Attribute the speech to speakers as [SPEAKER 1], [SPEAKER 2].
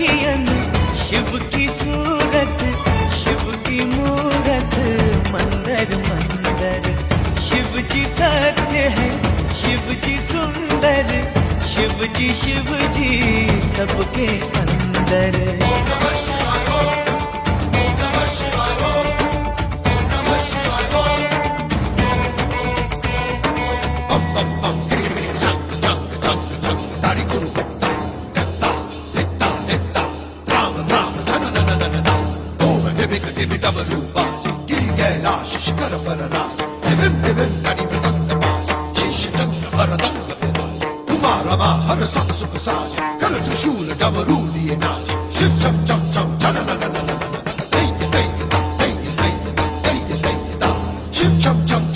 [SPEAKER 1] अखियन शिव की सूरत, शिव की मूरत, मंदिर मंदिर। शिव जी सत्य है, शिव जी सुंदर, शिव जी सबके अंदर।
[SPEAKER 2] Hara Saksuka Saja, Kara Trishula Dabaruli and